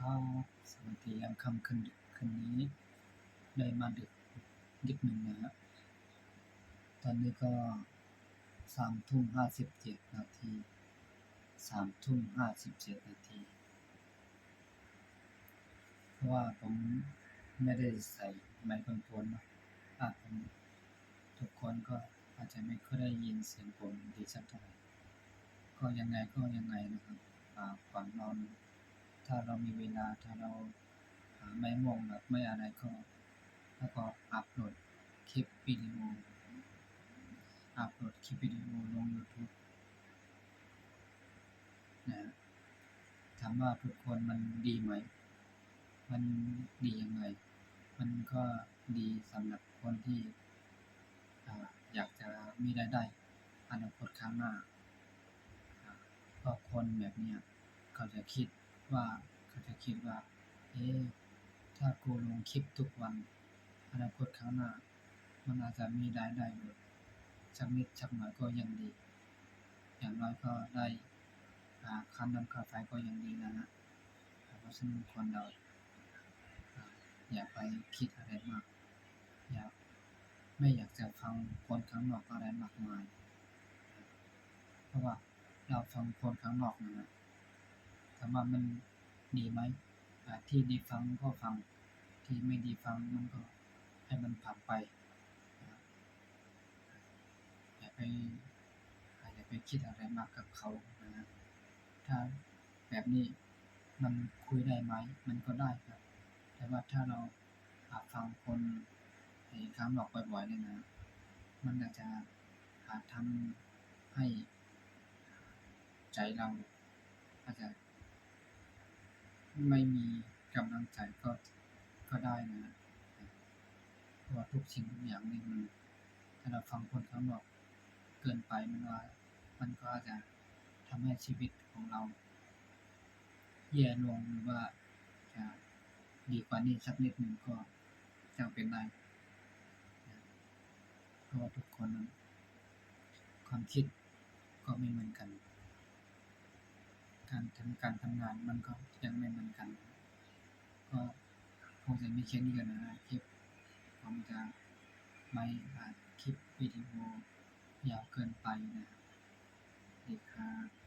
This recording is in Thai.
ครับสวัสดียามค่ำคืนนี้ได้มาดึกนิดหนึ่งนะฮะตอนนี้ก็3:57 นาที3:57 นาทีเพราะว่าผมไม่ได้ใส่ไมโครโฟนเนาะผมทุกคนก็อาจจะไม่ค่อยได้ยินเสียงผมดีสักเท่าไหร่ก็ยังไงนะครับก่อนนอนถ้าเรามีเวลาถ้าเราไม่ง่วงแบบไม่อะไรก็แล้วก็อัปโหลดคลิปวิดีโอลงยูทูบนะถามว่าทุกคนมันดีไหมมันดียังไงมันก็ดีสำหรับคนที่อยากจะมีรายได้อนาคตข้างหน้าเพราะคนแบบเนี้ยเขาจะคิดว่าเอ๊ะถ้ากูลงคลิปทุกวันอนาคตข้างหน้ามันอาจจะมีรายได้แบบสักนิดสักหน่อยก็ยังดีอย่างน้อยก็ได้ค่าน้ำค่าไฟก็ยังดีนะฮะเพราะฉะนั้นคนเราอย่าไปคิดอะไรมากไม่อยากจะฟังคนข้างนอกอะไรมากมายเพราะว่าเราฟังคนข้างนอกนะถามว่ามันดีไหมที่ดีฟังก็ฟังที่ไม่ดีฟังมันก็ให้มันผ่านไปอย่าไปคิดอะไรมากกับเขานะถ้าแบบนี้มันคุยได้ไหมมันก็ได้ครับแต่ว่าถ้าเราฟังคนข้างนอกบ่อยๆเนี่ยนะมันอาจจะทำให้ใจเราอาจจะไม่มีกำลังใจก็ได้นะเพราะว่าทุกสิ่งทุกอย่างนี่มันถ้าเราฟังคนข้างนอกเกินไปมันก็อาจจะทำให้ชีวิตของเราแย่ลงหรือว่าจะดีกว่านี้สักนิดหนึ่งก็จำเป็นได้เพราะว่าทุกคนความคิดก็ไม่เหมือนกันการทำงานมันก็ยังไม่เหมือนกันก็คงจะมีแค่นี้กันนะคลิปผมจะไม่อัดคลิปวิดีโอยาวเกินไปนะสวัสดีครับ